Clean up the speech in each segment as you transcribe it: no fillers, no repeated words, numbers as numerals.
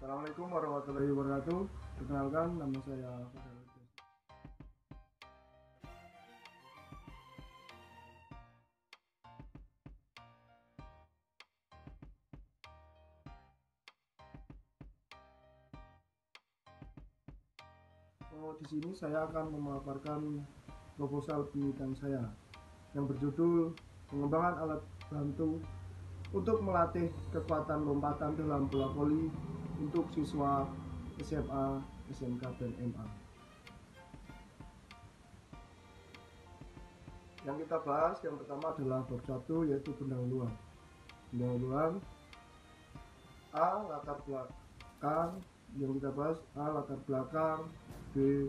Assalamualaikum warahmatullahi wabarakatuh. Perkenalkan, nama saya Fadel. Di sini saya akan memaparkan proposal penelitian saya yang berjudul pengembangan alat bantu untuk melatih kekuatan lompatan dalam bola voli untuk siswa SMA, SMK, dan MA. Yang kita bahas yang pertama adalah bab 1, yaitu pendahuluan. Pendahuluan A. Latar belakang. Yang kita bahas A. Latar belakang, B.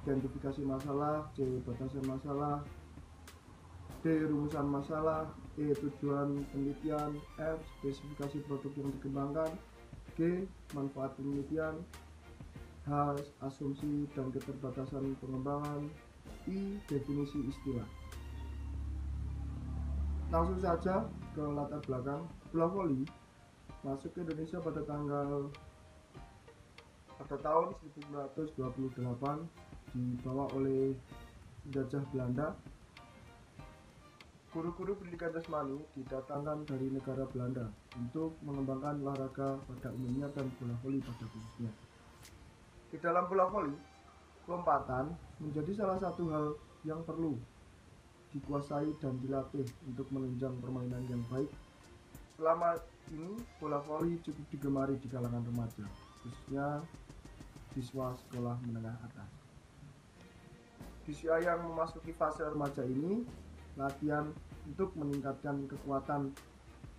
Identifikasi masalah, C. Batasan masalah, D. Rumusan masalah, E. Tujuan penelitian, F. Spesifikasi produk yang dikembangkan, G. Manfaat penelitian, H. Asumsi dan keterbatasan pengembangan, I. Definisi istilah. Langsung saja ke latar belakang. Bola voli masuk ke Indonesia pada tahun 1928 dibawa oleh penjajah Belanda. Guru-guru pendidikan jasmani didatangkan dari negara Belanda untuk mengembangkan olahraga pada umumnya dan bola voli pada khususnya. Di dalam bola voli, lompatan menjadi salah satu hal yang perlu dikuasai dan dilatih untuk menunjang permainan yang baik. Selama ini bola voli cukup digemari di kalangan remaja, khususnya siswa sekolah menengah atas. Di usia yang memasuki fase remaja ini, latihan untuk meningkatkan kekuatan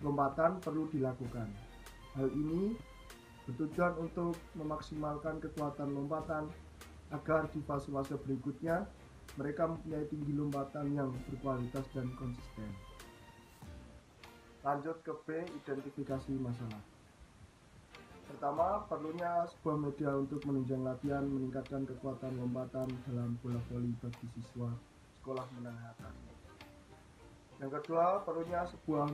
lompatan perlu dilakukan. Hal ini bertujuan untuk memaksimalkan kekuatan lompatan agar di fase-fase berikutnya mereka mempunyai tinggi lompatan yang berkualitas dan konsisten. Lanjut ke B, identifikasi masalah. Pertama, perlunya sebuah media untuk menunjang latihan meningkatkan kekuatan lompatan dalam bola voli bagi siswa sekolah menengah atas. Yang kedua, perlunya sebuah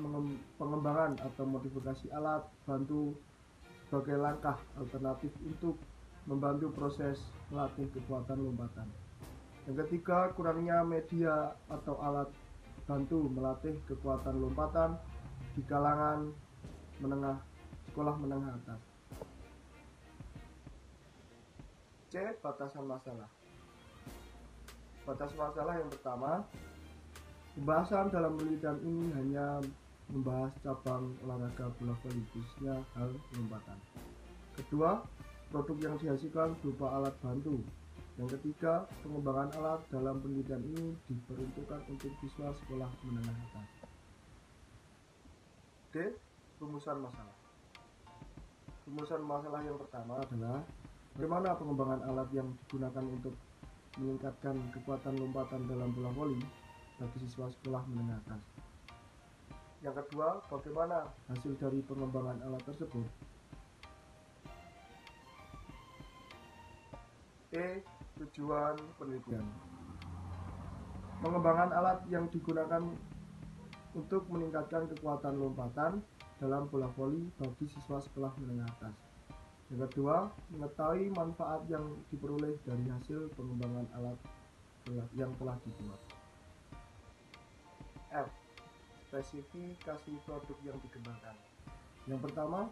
pengembangan atau modifikasi alat bantu sebagai langkah alternatif untuk membantu proses melatih kekuatan lompatan. Yang ketiga, kurangnya media atau alat bantu melatih kekuatan lompatan di kalangan sekolah menengah atas. C. Batasan masalah. Batas masalah yang pertama, pembahasan dalam penelitian ini hanya membahas cabang olahraga bola voli, khususnya hal lompatan. Kedua, produk yang dihasilkan berupa alat bantu. Yang ketiga, pengembangan alat dalam penelitian ini diperuntukkan untuk siswa sekolah menengah atas. D. Rumusan masalah. Rumusan masalah yang pertama adalah bagaimana pengembangan alat yang digunakan untuk meningkatkan kekuatan lompatan dalam bola voli bagi siswa sekolah menengah atas. Yang kedua, bagaimana hasil dari pengembangan alat tersebut. E. Tujuan penelitian. Pengembangan alat yang digunakan untuk meningkatkan kekuatan lompatan dalam bola voli bagi siswa sekolah menengah atas. Yang kedua, mengetahui manfaat yang diperoleh dari hasil pengembangan alat yang telah dibuat. F. Spesifikasi produk yang dikembangkan. Yang pertama,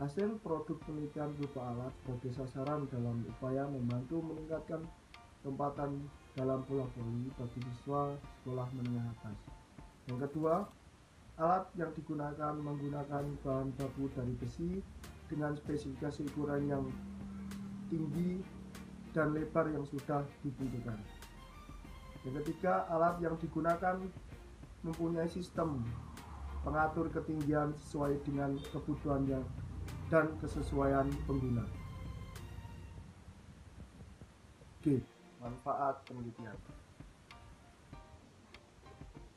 hasil produk penelitian berupa alat sebagai sasaran dalam upaya membantu meningkatkan lompatan dalam bola voli bagi siswa sekolah menengah atas. Yang kedua, alat yang digunakan menggunakan bahan baku dari besi dengan spesifikasi ukuran yang tinggi dan lebar yang sudah ditentukan. Yang ketiga, alat yang digunakan mempunyai sistem pengatur ketinggian sesuai dengan kebutuhannya dan kesesuaian pengguna. G. Manfaat penelitian.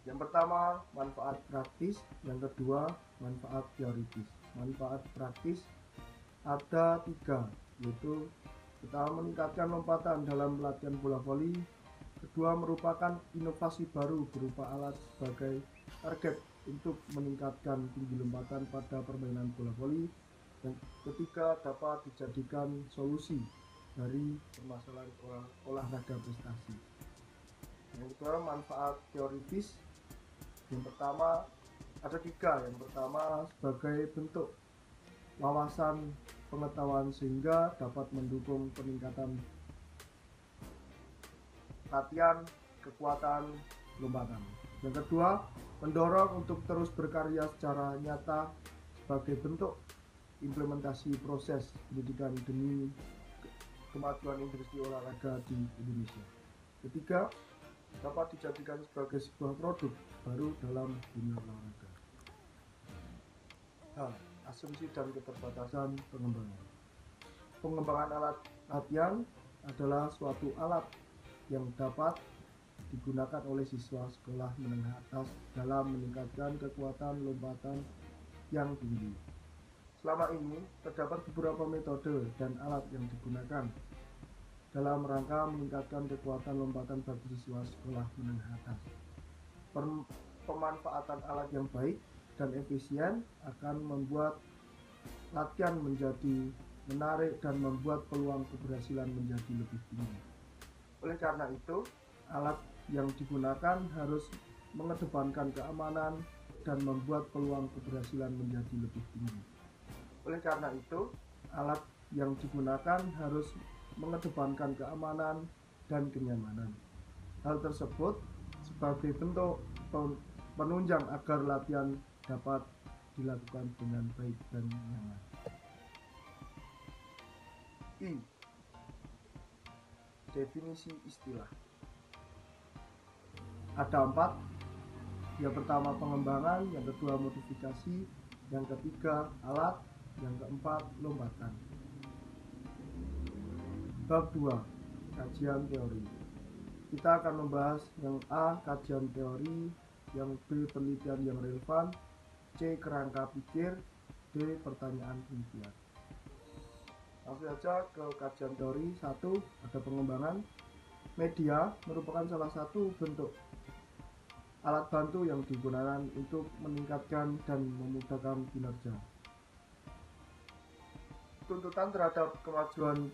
Yang pertama, manfaat praktis. Yang kedua, manfaat teoritis. Manfaat praktis ada 3, yaitu pertama, meningkatkan lompatan dalam latihan bola voli. Kedua, merupakan inovasi baru berupa alat sebagai target untuk meningkatkan tinggi lompatan pada permainan bola voli. Yang ketiga, dapat dijadikan solusi dari permasalahan olahraga prestasi. Yang kedua, manfaat teoritis. Yang pertama ada 3. Yang pertama, sebagai bentuk wawasan pengetahuan sehingga dapat mendukung peningkatan latihan, kekuatan, lompatan. Yang kedua, mendorong untuk terus berkarya secara nyata sebagai bentuk implementasi proses pendidikan demi kemajuan industri olahraga di Indonesia. Ketiga, dapat dijadikan sebagai sebuah produk baru dalam dunia olahraga. Asumsi dan keterbatasan pengembangan. Pengembangan alat latihan adalah suatu alat yang dapat digunakan oleh siswa sekolah menengah atas dalam meningkatkan kekuatan lompatan yang tinggi. Selama ini terdapat beberapa metode dan alat yang digunakan dalam rangka meningkatkan kekuatan lompatan bagi siswa sekolah menengah atas. Pemanfaatan alat yang baik dan efisien akan membuat latihan menjadi menarik dan membuat peluang keberhasilan menjadi lebih tinggi. Oleh karena itu, alat yang digunakan harus mengedepankan keamanan dan membuat peluang keberhasilan menjadi lebih tinggi. Oleh karena itu, alat yang digunakan harus mengedepankan keamanan dan kenyamanan. Hal tersebut sebagai bentuk penunjang agar latihan dapat dilakukan dengan baik dan nyaman. Definisi istilah. Ada 4. Yang pertama pengembangan, yang kedua modifikasi, yang ketiga alat, yang keempat lompatan. Bab 2. Kajian teori. Kita akan membahas yang A. Kajian teori, yang B. Penelitian yang relevan, C. Kerangka pikir, D. Pertanyaan penelitian. Langsung saja ke kajian teori. 1. Ada pengembangan. Media merupakan salah satu bentuk alat bantu yang digunakan untuk meningkatkan dan memudahkan kinerja. Tuntutan terhadap kemajuan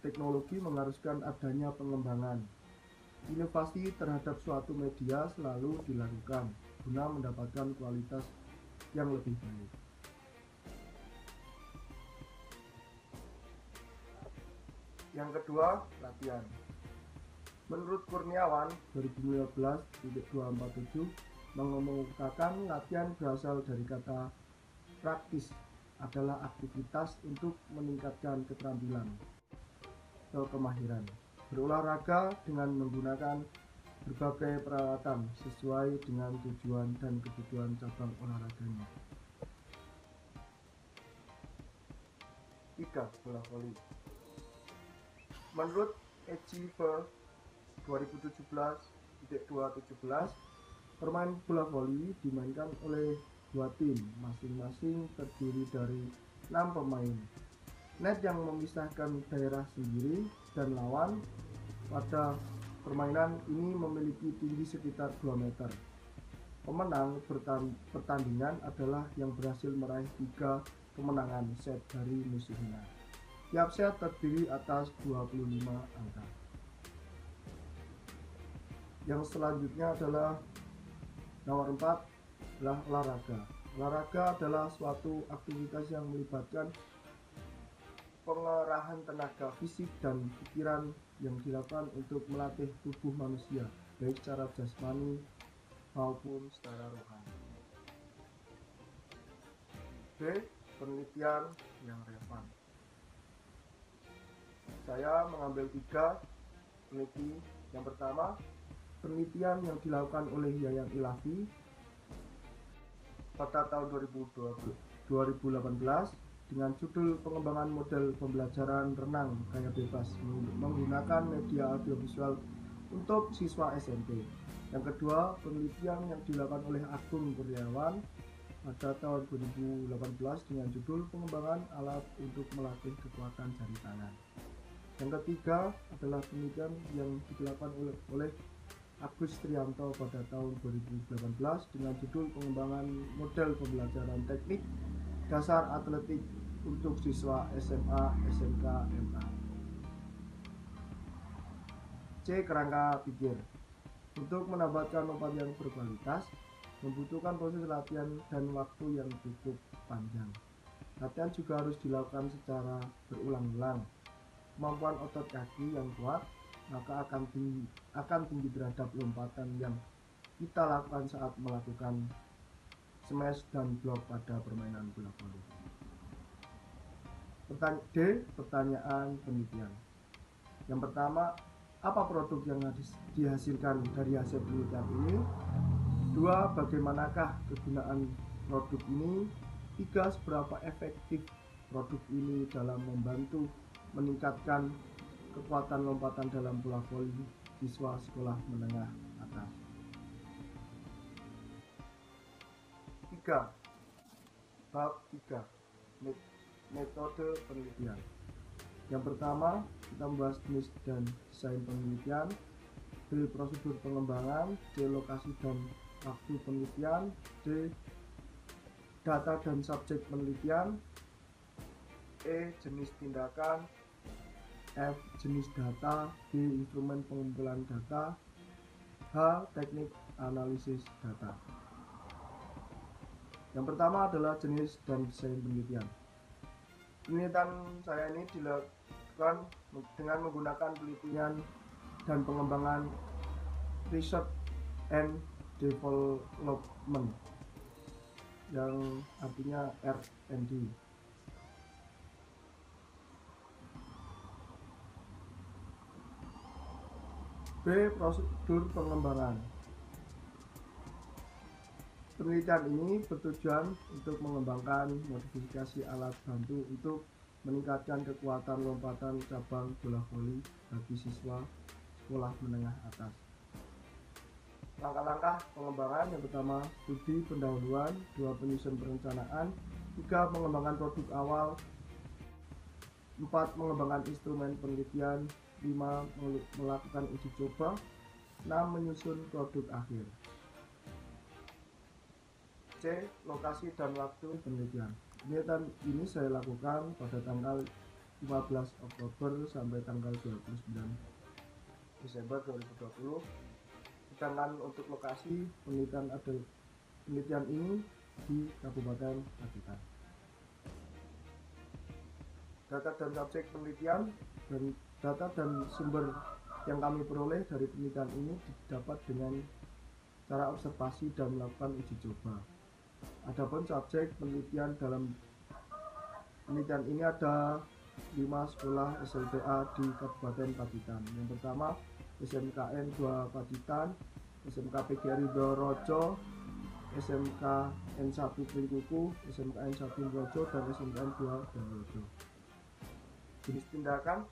teknologi mengharuskan adanya pengembangan. Inovasi terhadap suatu media selalu dilakukan guna mendapatkan kualitas yang lebih baik. Yang kedua, latihan. Menurut Kurniawan 2015.247 mengemukakan latihan berasal dari kata praktis adalah aktivitas untuk meningkatkan keterampilan atau kemahiran berolahraga dengan menggunakan berbagai peralatan sesuai dengan tujuan dan kebutuhan cabang olahraganya. 3. Bola voli. Menurut Eciver 2017.217, permain bola voli dimainkan oleh 2 tim, masing-masing terdiri dari 6 pemain. Net yang memisahkan daerah sendiri dan lawan pada permainan ini memiliki tinggi sekitar 2 meter. Pemenang pertandingan adalah yang berhasil meraih 3 kemenangan set dari musuhnya. Tiap set terdiri atas 25 angka. Yang selanjutnya adalah nomor 4 adalah olahraga. Olahraga adalah suatu aktivitas yang melibatkan pengerahan tenaga fisik dan pikiran yang dilakukan untuk melatih tubuh manusia, baik secara jasmani maupun secara rohani. B. Penelitian yang relevan. Saya mengambil 3 peneliti. Yang pertama, penelitian yang dilakukan oleh Yayan Ilafi pada tahun 2018 dengan judul pengembangan model pembelajaran renang gaya bebas menggunakan media audiovisual untuk siswa SMP. Yang kedua, penelitian yang dilakukan oleh Agung Kurniawan pada tahun 2018 dengan judul pengembangan alat untuk melatih kekuatan jari tangan. Yang ketiga adalah penelitian yang dilakukan oleh Agus Trianto pada tahun 2018 dengan judul pengembangan model pembelajaran teknik dasar atletik untuk siswa SMA, SMK, MA. C. Kerangka pikir. Untuk mendapatkan lompat yang berkualitas membutuhkan proses latihan dan waktu yang cukup panjang. Latihan juga harus dilakukan secara berulang-ulang. Kemampuan otot kaki yang kuat maka akan tinggi terhadap lompatan yang kita lakukan saat melakukan smash dan block pada permainan bola voli. D. Pertanyaan penelitian. Yang pertama, apa produk yang dihasilkan dari hasil penelitian ini? 2. Bagaimanakah kegunaan produk ini? 3. Seberapa efektif produk ini dalam membantu meningkatkan kekuatan lompatan dalam bola voli siswa sekolah menengah atas. 3. Bab 3. Metode penelitian. Yang pertama, kita membahas jenis dan desain penelitian. B. Prosedur pengembangan. C. Lokasi dan waktu penelitian. D. Data dan subjek penelitian. E. Jenis tindakan. F. Jenis data. G. Instrumen pengumpulan data. H. Teknik analisis data. Yang pertama adalah jenis dan desain penelitian. Penelitian saya ini dilakukan dengan menggunakan penelitian dan pengembangan research and development, yang artinya R&D. B. Prosedur pengembangan. Penelitian ini bertujuan untuk mengembangkan modifikasi alat bantu untuk meningkatkan kekuatan lompatan cabang bola voli bagi siswa sekolah menengah atas. Langkah-langkah pengembangan: yang pertama, studi pendahuluan. 2. Penyusun perencanaan. 3. Mengembangkan produk awal. 4. Mengembangkan instrumen penelitian. 5. Melakukan uji coba. 6. Menyusun produk akhir. C. Lokasi dan waktu penelitian. Penelitian ini saya lakukan pada tanggal 15 Oktober sampai tanggal 29 Desember 2020. Sedangkan untuk lokasi penelitian ini di Kabupaten Pacitan. Data dan subjek penelitian. Dan data dan sumber yang kami peroleh dari penelitian ini didapat dengan cara observasi dan melakukan uji coba. Adapun subjek penelitian dalam penelitian ini ada 5 sekolah SLTA di Kabupaten Pacitan. Yang pertama, SMKN 2 Pacitan, SMK PGRI Dorojo, SMKN 1 Pringkuku, SMKN 1 Dorojo, dan SMKN 2 Dorojo. Jenis tindakan: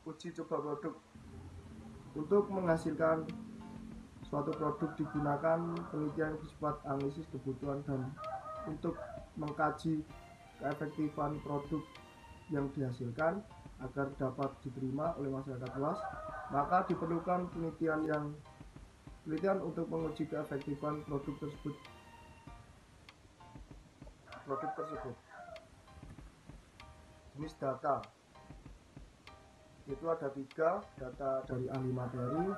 uji coba produk. Untuk menghasilkan suatu produk digunakan penelitian bersifat analisis kebutuhan dan untuk mengkaji keefektifan produk yang dihasilkan agar dapat diterima oleh masyarakat luas, maka diperlukan penelitian untuk menguji keefektifan produk tersebut. Jenis data itu ada 3: data dari ahli materi,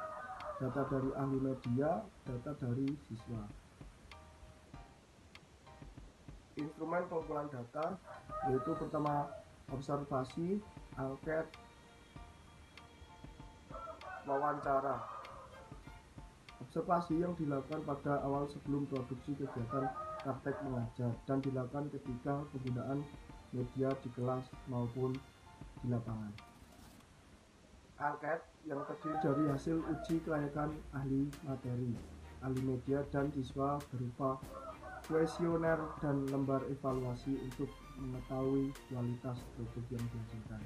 data dari ahli media, data dari siswa. Instrumen pengumpulan data yaitu pertama observasi, angket, wawancara. Observasi yang dilakukan pada awal sebelum produksi kegiatan praktek mengajar dan dilakukan ketika penggunaan media di kelas maupun di lapangan. Angket yang terdiri dari hasil uji kelayakan ahli materi, ahli media, dan siswa berupa kuesioner dan lembar evaluasi untuk mengetahui kualitas produk yang dihasilkan.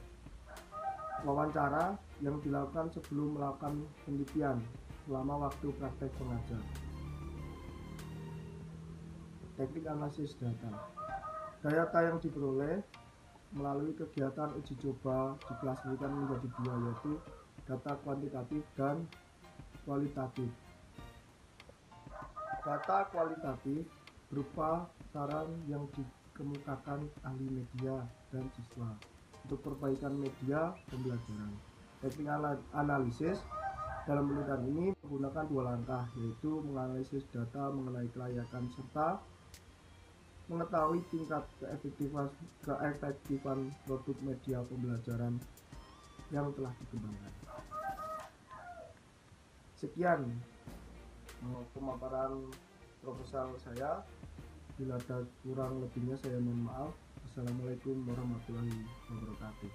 Wawancara yang dilakukan sebelum melakukan penelitian selama waktu praktek pengajar. Teknik analisis data. Data yang diperoleh melalui kegiatan uji coba diklasifikasikan menjadi 2, yaitu data kuantitatif dan kualitatif. Data kualitatif berupa saran yang dikemukakan ahli media dan siswa untuk perbaikan media pembelajaran. Teknik analisis dalam penelitian ini menggunakan dua langkah, yaitu menganalisis data mengenai kelayakan serta mengetahui tingkat keefektifan produk media pembelajaran yang telah dikembangkan. Sekian pemaparan proposal saya. Bila ada kurang lebihnya saya mohon maaf. Assalamualaikum warahmatullahi wabarakatuh.